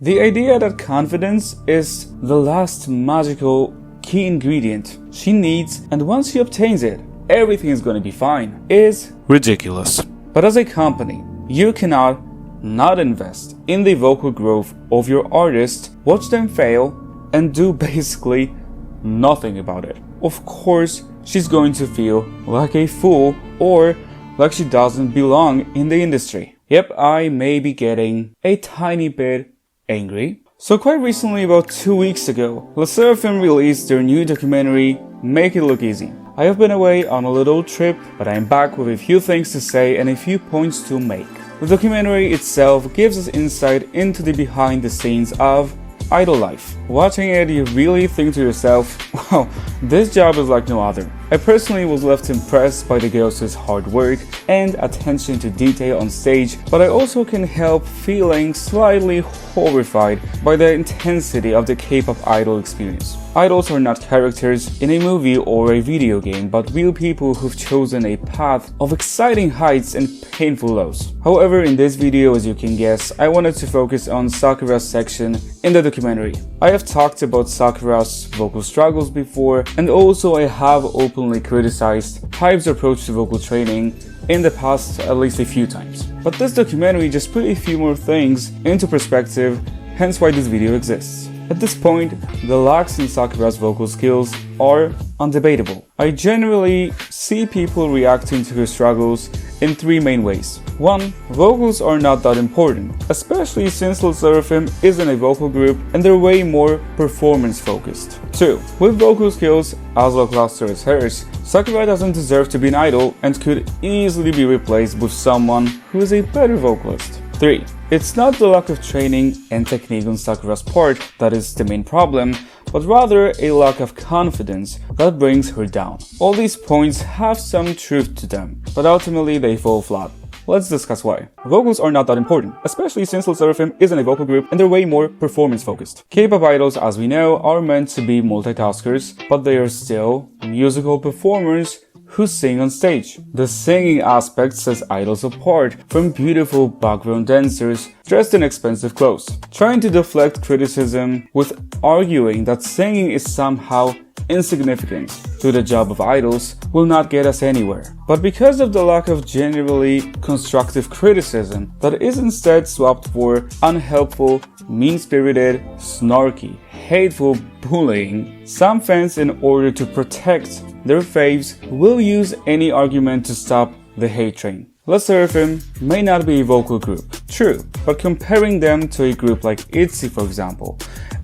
The idea that confidence is the last magical key ingredient she needs, and once she obtains it, everything is going to be fine, is ridiculous. But as a company, you cannot not invest in the vocal growth of your artist, watch them fail, and do basically nothing about it. Of course, she's going to feel like a fool or like she doesn't belong in the industry. Yep, I may be getting a tiny bit angry. So quite recently, about 2 weeks ago, SSERAFIM released their new documentary, Make It Look Easy. I have been away on a little trip, but I am back with a few things to say and a few points to make. The documentary itself gives us insight into the behind the scenes of idol life. Watching it, you really think to yourself, wow, this job is like no other. I personally was left impressed by the girls' hard work and attention to detail on stage, but I also can help feeling slightly horrified by the intensity of the K-pop idol experience. Idols are not characters in a movie or a video game, but real people who've chosen a path of exciting heights and painful lows. However, in this video, as you can guess, I wanted to focus on Sakura's section in the documentary. I have talked about Sakura's vocal struggles before, and also I have openly criticized HYBE's approach to vocal training in the past at least a few times. But this documentary just put a few more things into perspective, hence why this video exists. At this point, the lacks in Sakura's vocal skills are undebatable. I generally see people reacting to her struggles in three main ways. 1. Vocals are not that important, especially since SSERAFIM isn't a vocal group and they're way more performance focused. 2. With vocal skills as lackluster as hers, Sakura doesn't deserve to be an idol and could easily be replaced with someone who is a better vocalist. 3. It's not the lack of training and technique on Sakura's part that is the main problem, but rather a lack of confidence that brings her down. All these points have some truth to them, but ultimately they fall flat. Let's discuss why. Vocals are not that important, especially since SSERAFIM isn't a vocal group and they're way more performance focused. K-pop idols, as we know, are meant to be multitaskers, but they are still musical performers who sing on stage. The singing aspect sets idols apart from beautiful background dancers dressed in expensive clothes. Trying to deflect criticism with arguing that singing is somehow insignificant to the job of idols will not get us anywhere. But because of the lack of generally constructive criticism that is instead swapped for unhelpful, mean-spirited, snarky, hateful bullying, some fans, in order to protect their faves, will use any argument to stop the hate train. SSERAFIM may not be a vocal group, true, but comparing them to a group like itzy, for example,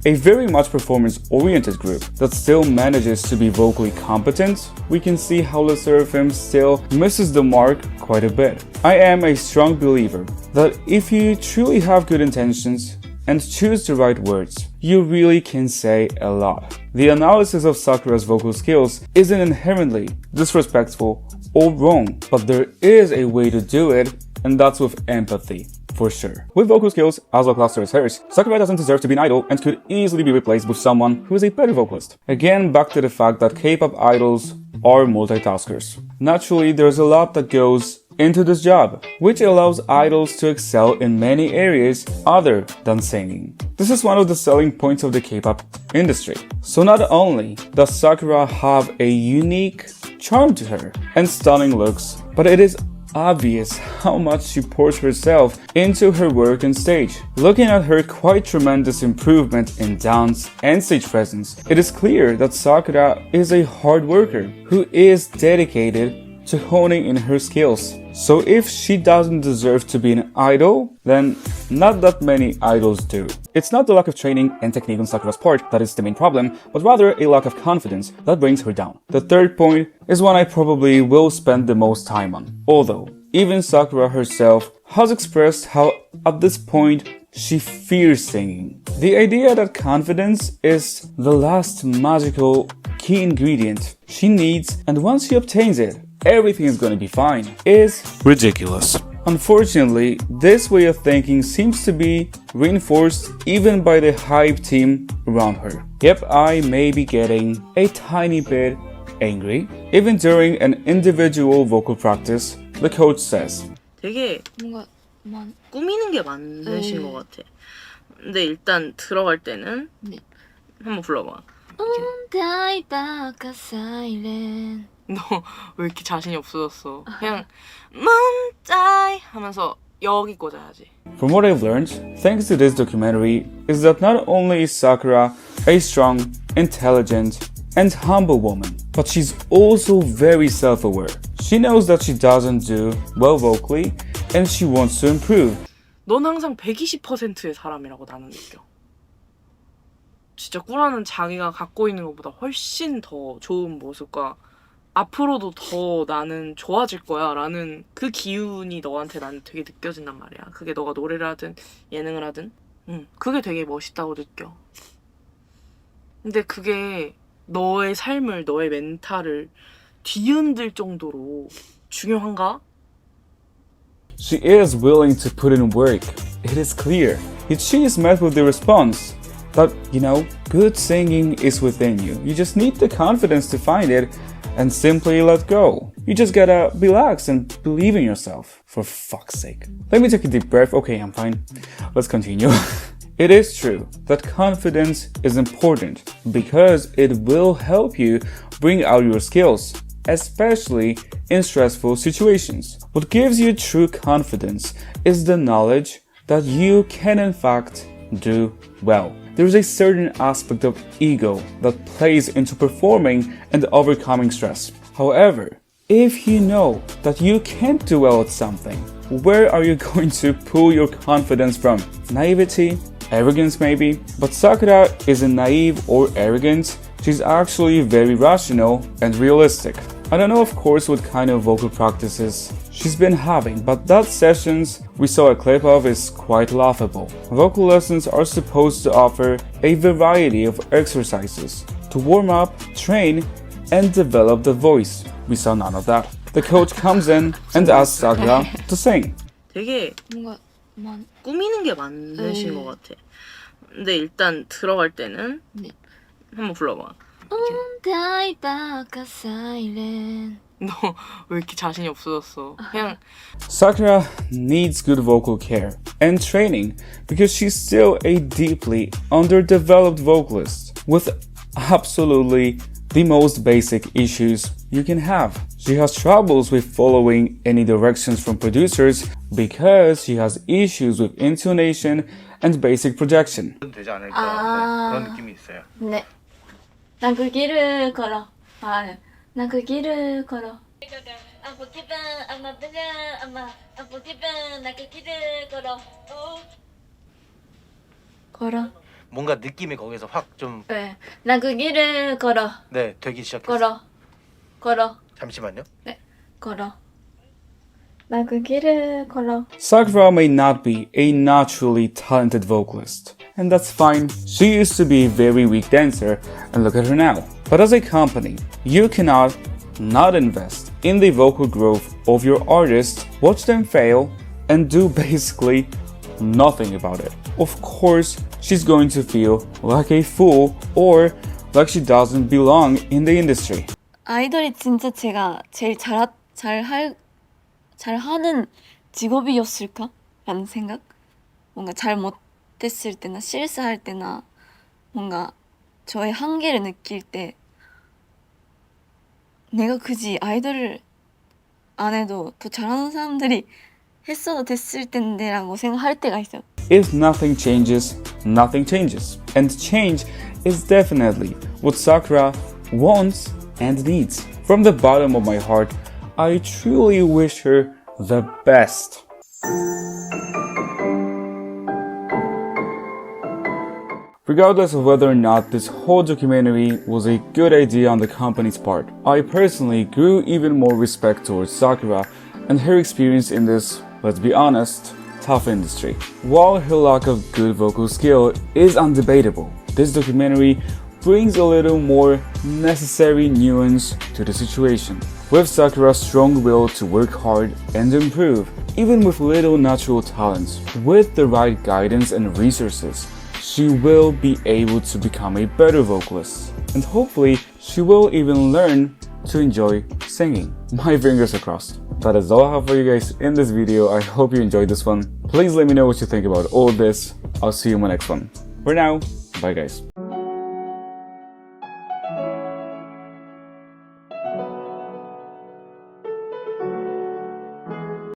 a very much performance-oriented group that still manages to be vocally competent, we can see how SSERAFIM still misses the mark quite a bit. I am a strong believer that if you truly have good intentions and choose the right words, you really can say a lot. The analysis of Sakura's vocal skills isn't inherently disrespectful or wrong, but there is a way to do it, and that's with empathy, for sure. With vocal skills as lackluster as hers, Sakura doesn't deserve to be an idol and could easily be replaced with someone who is a better vocalist. Again, back to the fact that K-pop idols are multitaskers. Naturally, there's a lot that goes into this job, which allows idols to excel in many areas other than singing. This is one of the selling points of the K-pop industry. So not only does Sakura have a unique charm to her and stunning looks, but it is obvious how much she pours herself into her work on stage. Looking at her quite tremendous improvement in dance and stage presence, it is clear that Sakura is a hard worker who is dedicated to honing in her skills. So if she doesn't deserve to be an idol, then not that many idols do. It's not the lack of training and technique on Sakura's part that is the main problem, but rather a lack of confidence that brings her down. The third point is one I probably will spend the most time on. Although, even Sakura herself has expressed how at this point she fears singing. The idea that confidence is the last magical key ingredient she needs, and once she obtains it, everything is going to be fine, is ridiculous. Unfortunately, this way of thinking seems to be reinforced even by the HYBE team around her. Yep, I may be getting a tiny bit angry. Even during an individual vocal practice, the coach says, 되게 뭔가 꾸미는 게 많으신 것 같아. 근데 일단 들어갈 때는 네. 한번 불러봐. 온다이 바카 사이렌. 너 왜 이렇게 자신이 없어졌어? 그냥 멈다이 하면서 여기 꽂아야지. From what I've learned, thanks to this documentary, is that not only is Sakura a strong, intelligent, and humble woman, but she's also very self-aware. She knows that she doesn't do well vocally, and she wants to improve. 넌 항상 120%의 사람이라고 나는 느껴. 진짜 꾸라는 자기가 갖고 있는 것보다 훨씬 더 좋은 모습과 앞으로도 더 나는 좋아질 거야 라는 그 기운이 너한테 나는 되게 느껴진단 말이야. 그게 너가 노래를 하든 예능을 하든 그게 되게 멋있다고 느껴. 근데 그게 너의 삶을, 너의 멘탈을 뒤흔들 정도로 중요한가? She is willing to put in work. It is clear. Yet she is met with the response that, good singing is within you. You just need the confidence to find it and simply let go. You just gotta relax and believe in yourself. For fuck's sake. Let me take a deep breath. Okay, I'm fine. Let's continue. It is true that confidence is important because it will help you bring out your skills, especially in stressful situations. What gives you true confidence is the knowledge that you can in fact do well. There is a certain aspect of ego that plays into performing and overcoming stress. However, if you know that you can't do well at something, where are you going to pull your confidence from? Naivety? Arrogance maybe? But Sakura isn't naive or arrogant, she's actually very rational and realistic. I don't know of course what kind of vocal practices she's been having, but that sessions we saw a clip of is quite laughable. Vocal lessons are supposed to offer a variety of exercises to warm up, train, and develop the voice. We saw none of that. The coach comes in and asks Sakura to sing. 되게 뭔가 꾸미는 게 많으신 것 같아. 근데 일단 들어갈 때는 네. 한번 불러봐. 온다이 바카 사이렌. 너 왜 이렇게 자신이 없어졌어? 그냥 Sakura needs good vocal care and training because she's still a deeply underdeveloped vocalist with absolutely the most basic issues you can have. She has troubles with following any directions from producers because she has issues with intonation and basic projection. 되지 않을까 그런 느낌이 있어요. 네. 난 그 길을 걸어. 난 그 길을 걸어. 걸어. 뭔가 느낌이 거기서 확 좀 네. 난 그 길을 걸어. 네, 되기 시작했어요. 걸어. 잠시만요. 네. 걸어. 난 그 길을 걸어. Sakura may not be a naturally talented vocalist, and that's fine. She used to be a very weak dancer, and look at her now. But as a company, you cannot not invest in the vocal growth of your artist, watch them fail, and do basically nothing about it. Of course, she's going to feel like a fool or like she doesn't belong in the industry. 아이돌이 진짜 제가 제일 잘하는 직업이었을까? 라는 생각? 뭔가 잘 못했을 때나 실수할 때나 뭔가 저의 한계를 느낄 때 내가 굳이 아이돌을 안 해도 더 잘하는 사람들이 했어도 됐을 텐데 라고 생각할 때가 있어요. If nothing changes, nothing changes. And change is definitely what Sakura wants and needs. From the bottom of my heart, I truly wish her the best. Regardless of whether or not this whole documentary was a good idea on the company's part, I personally grew even more respect towards Sakura and her experience in this, let's be honest, tough industry. While her lack of good vocal skill is undebatable, this documentary brings a little more necessary nuance to the situation. With Sakura's strong will to work hard and improve, even with little natural talents, with the right guidance and resources, she will be able to become a better vocalist. And hopefully, she will even learn to enjoy singing. My fingers are crossed. That is all I have for you guys in this video. I hope you enjoyed this one. Please let me know what you think about all this. I'll see you in my next one. For now, bye guys.